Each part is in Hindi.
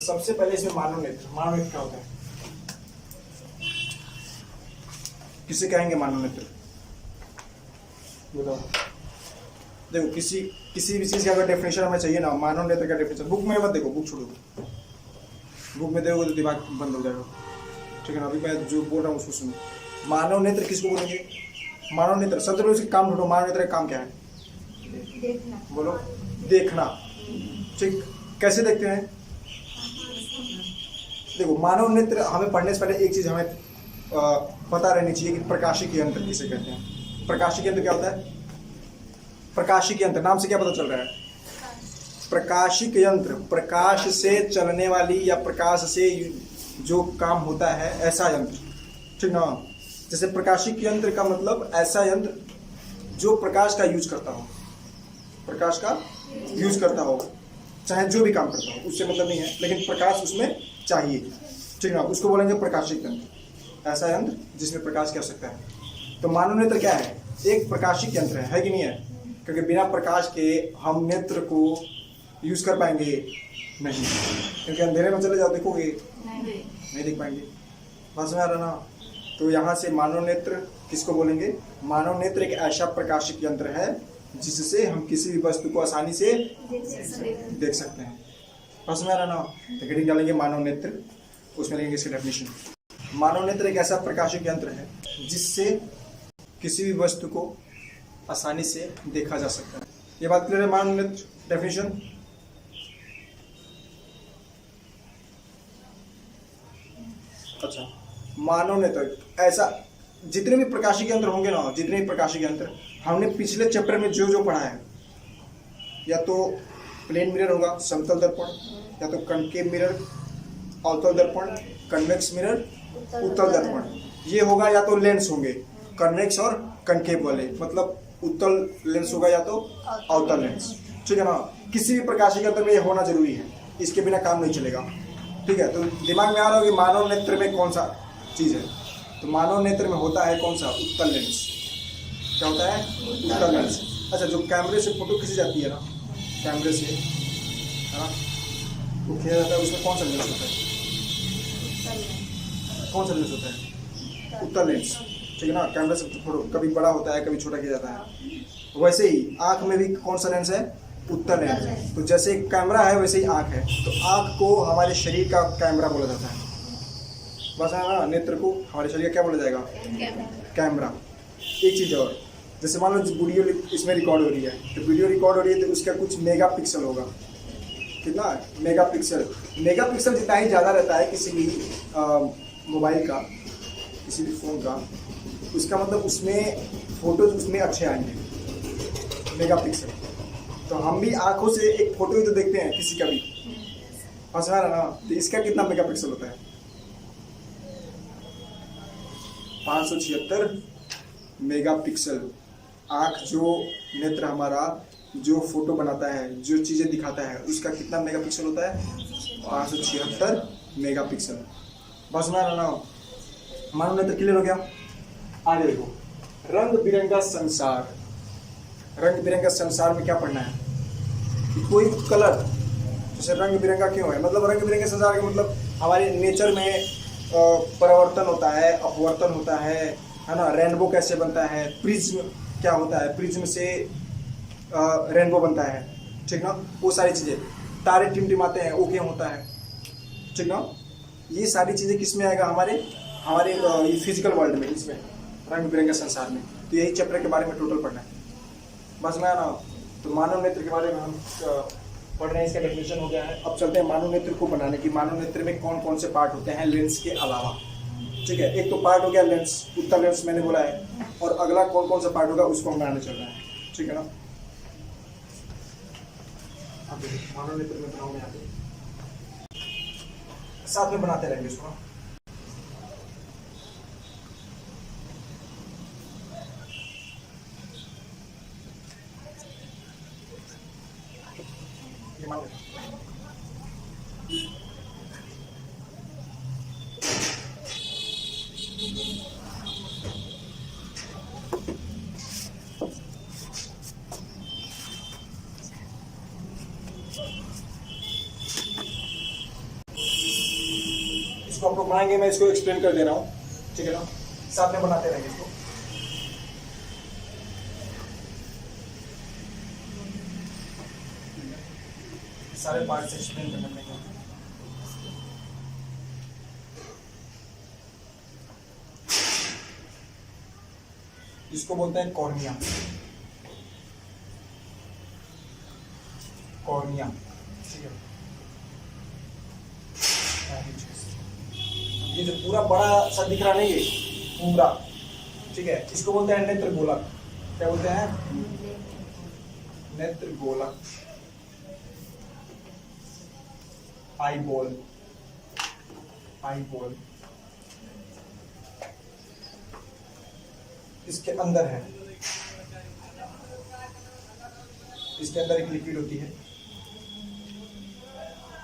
सबसे पहले इसमें मानव नेत्र क्या होता है? किसे कहेंगे मानव नेत्र? बताओ। देखो किसी भी चीज का अगर डेफिनेशन हमें चाहिए ना, मानव नेत्र का डेफिनेशन बुक में मत देखो, बुक छोड़ो। बुक में देखोगे तो दिमाग बंद हो जाएगा, ठीक है ना। अभी मैं जो बोल रहा हूँ उसको सुनो। मानव नेत्र किसको बोलेंगे? मानव नेत्र सबसे पहले उसके काम ढूंढो। मानव नेत्र का काम क्या है? देखना। बोलो। देखना। ठीक, कैसे देखते हैं? देखो मानव नेत्र हमें पढ़ने से पहले एक चीज हमें पता रहनी चाहिए कि प्रकाशिक यंत्र किसे कहते हैं। प्रकाशिक यंत्र क्या होता है? प्रकाशिक यंत्र नाम से क्या पता चल रहा है? प्रकाशिक यंत्र, प्रकाश से चलने वाली या प्रकाश से जो काम होता है ऐसा यंत्र, ठीक ना। जैसे प्रकाशिक यंत्र का मतलब ऐसा यंत्र जो प्रकाश का यूज करता हो, प्रकाश का यूज करता हो, चाहे जो भी काम करता हो उससे मतलब नहीं है, लेकिन प्रकाश उसमें चाहिए, ठीक ना। उसको बोलेंगे प्रकाशिक यंत्र, ऐसा यंत्र जिसमें प्रकाश की आवश्यकता है। तो मानव नेत्र क्या है? एक प्रकाशिक यंत्र है कि नहीं है? क्योंकि बिना प्रकाश के हम नेत्र को यूज कर पाएंगे नहीं, क्योंकि अंधेरे में चले जाओ देखोगे नहीं देख पाएंगे। समझ में आ रहा ना? तो यहाँ से मानव नेत्र किसको बोलेंगे? मानव नेत्र एक ऐसा प्रकाशिक यंत्र है जिससे हम किसी भी वस्तु को आसानी से देख सकते हैं। समझ में आ रहा ना? तो हेडिंग डालेंगे मानव नेत्र, उसमें लेंगे इसकी डेफिनेशन। मानव नेत्र एक ऐसा प्रकाशिक यंत्र है जिससे किसी भी वस्तु को आसानी से देखा जा सकता है। ये बात क्लियर है? मानव नेत्र डेफिनेशन। अच्छा, मानव नेत्र ऐसा, जितने भी प्रकाशिक यंत्र होंगे ना, जितने भी प्रकाशिक यंत्र हमने पिछले चैप्टर में जो जो पढ़ा है, या तो प्लेन मिरर होगा, समतल दर्पण, या तो कनकेव मिरर, अवतल दर्पण, कन्वेक्स मिरर, उत्तल दर्पण, ये होगा, या तो लेंस होंगे कन्वेक्स और कनकेव वाले, मतलब उत्तल लेंस होगा या तो अवतल लेंस, ठीक है ना। किसी भी प्रकाशिक यंत्र में ये होना जरूरी है, इसके बिना काम नहीं चलेगा, ठीक है। तो दिमाग में आ रहा हो कि मानव नेत्र में कौन सा चीज है? तो मानव नेत्र में होता है कौन सा? उत्तल लेंस। क्या होता है? उत्तल लेंस। अच्छा, जो कैमरे से फोटो खींची जाती है ना, कैमरे से, है ना, वो खींचा जाता है, उसमें कौन सा लेंस होता है? कौन सा लेंस होता है? उत्तल लेंस, ठीक है ना। कैमरे से फोटो कभी बड़ा होता है, कभी छोटा किया जाता है। वैसे ही आंख में भी कौन सा लेंस है? उत्तल लेंस। तो जैसे कैमरा है वैसे ही आंख है, तो आंख को हमारे शरीर का कैमरा बोला जाता है। बस है ना, नेत्र को हमारे शरीर का क्या बोला जाएगा? कैमरा। एक चीज और, जैसे मान लो वीडियो इसमें रिकॉर्ड हो रही है, तो वीडियो रिकॉर्ड हो रही है तो उसका कुछ मेगा पिक्सल होगा, कितना? Mega pixel. मेगा पिक्सल जितना ही ज़्यादा रहता है किसी भी मोबाइल का, किसी भी फ़ोन का, उसका मतलब उसमें फोटो उसमें अच्छे आएंगे, मेगा पिक्सल। तो हम भी आंखों से एक फोटो ही तो देखते हैं किसी का भी, समझ रहा ना। तो इसका कितना मेगा पिक्सल होता है? 576 मेगा पिक्सल। आँख जो नेत्र हमारा जो फोटो बनाता है, जो चीज़ें दिखाता है, उसका कितना मेगा पिक्सल होता है? 576 मेगा पिक्सल। बस मैं ना, मानव नेत्र क्लियर हो गया। आगे देखो, रंग बिरंगा संसार। रंग बिरंगा संसार में क्या पढ़ना है? कि कोई कलर, जैसे रंग बिरंगा क्यों है? मतलब रंग बिरंगे संसार का मतलब हमारे नेचर में परिवर्तन होता है, अपवर्तन होता है ना। रेनबो कैसे बनता है? प्रिज्म क्या होता है? प्रिज्म से रेनबो बनता है, ठीक ना। वो सारी चीज़ें, तारे टिमटिमाते हैं, वो क्यों होता है, ठीक ना। ये सारी चीज़ें किस में आएगा? हमारे ये फिजिकल वर्ल्ड में, इसमें रंग बिरंगे संसार में। तो यही चैप्टर के बारे में टोटल पढ़ना है, बस मैं ना। तो मानव नेत्र के बारे में हम पढ़ रहे हैं, इसका डेफिनेशन हो गया है। अब चलते हैं मानव नेत्र को बनाने की। मानव नेत्र में कौन कौन से पार्ट होते हैं लेंस के अलावा, ठीक है। एक तो पार्ट हो गया लेंस, उत्तल लेंस मैंने बोला है, और अगला कौन कौन सा पार्ट होगा उसको हम बनाने चल रहे हैं, ठीक है ना। मानव नेत्र में बनाओगे आगे, साथ में बनाते रहेंगे इसको। इसको आप लोग बनाएंगे, मैं इसको एक्सप्लेन कर दे रहा हूँ, ठीक है ना, साथ में बनाते रहेंगे इसको। सारे पार्ट्स एक्सप्लेन करने पड़ेंगे। इसको बोलते हैं कॉर्निया, कॉर्निया, ठीक है। ये जो पूरा बड़ा सा दिख रहा नहीं, ये पूरा, ठीक है, इसको बोलते हैं नेत्र गोलक। क्या बोलते हैं? नेत्र गोलक, आई बॉल, आई बॉल। इसके अंदर है, इसके अंदर एक लिक्विड होती है,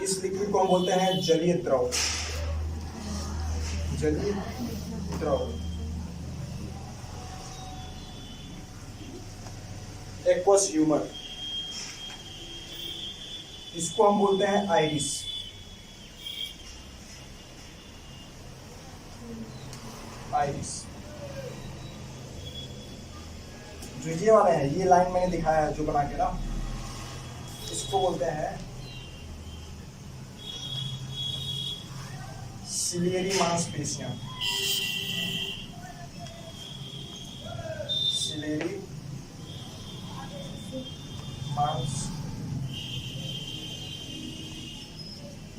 इस लिक्विड को हम बोलते हैं जलीय द्रव, जलीय द्रव, एक्वस ह्यूमर। इसको हम बोलते हैं आइरिस, आइरिस। जो ये वाला है, ये लाइन मैंने दिखाया है जो बना के ना, इसको बोलते हैं सिलियरी मांसपेशियां, सिलियरी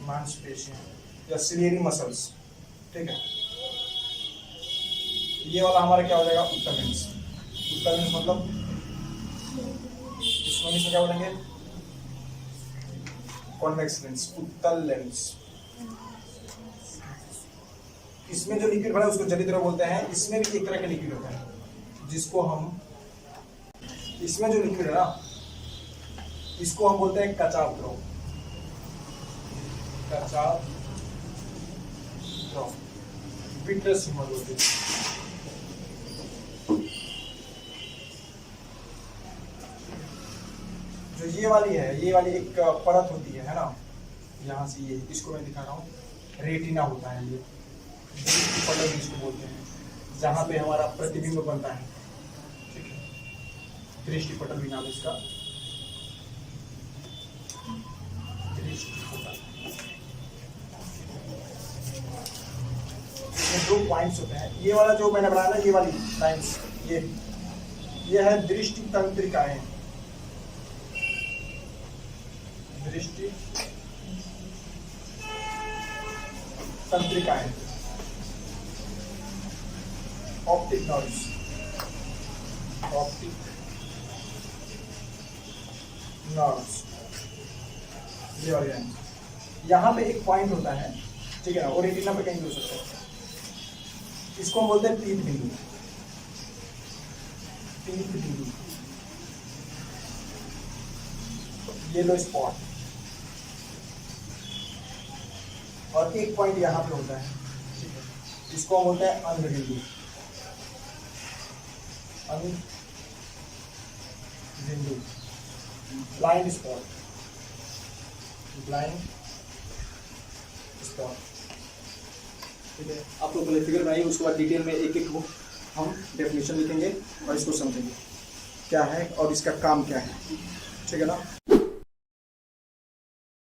मांसपेशियां या सिलियरी मसल्स, ठीक है। ये वाला हमारा क्या हो जाएगा? उत्तल लेंस। उत्तल लेंस मतलब इसको इंग्लिश में क्या बोलेंगे? कॉन्वेक्स लेंस, उत्तल लेंस। इसमें जो लिक्विड भरा है उसको जलीय द्रव बोलते हैं। इसमें भी एक तरह का लिक्विड होता है जिसको हम, इसमें जो लिक्विड है ना, इसको हम बोलते हैं कचाव द्रव, कचाव द्रव, विट्रस ह्यूमर बोलते हैं। जो ये वाली है, ये वाली एक परत होती है ना, यहाँ से ये, इसको मैं दिखा रहा हूँ, रेटिना होता है ये, दृष्टि पटल जिसको बोलते हैं, जहाँ पे हमारा प्रतिबिंब बनता है, ठीक है, दृष्टि पटल भी नाम है इसका, दृष्टि पटल। इसमें 2 पॉइंट्स होते हैं। ये वाला जो मैंने बनाया ना, ये वाली लाइन्स, ये है दृष्टि तंत्रिकाएं, दृष्टि तंत्रिकाएं, ऑप्टिक नर्व्स, ऑप्टिक नर्व्स, ये वाली लाइन। यहाँ पे एक पॉइंट होता है, ठीक है ना, और रेटिना पे कहीं हो सकता है, इसको हम बोलते हैं तीन बिंदु, तीन बिंदु, येलो स्पॉट। और एक पॉइंट यहाँ पे होता है, ठीक है, इसको हम बोलते हैं अंध बिंदु, अंध बिंदु, ब्लाइंड स्पॉट, ब्लाइंड स्पॉट, ठीक है। आप लोग पहले फिगर बनाइए, उसके बाद डिटेल में एक एक हम डेफिनेशन लिखेंगे और इसको समझेंगे क्या है और इसका काम क्या है, ठीक है ना।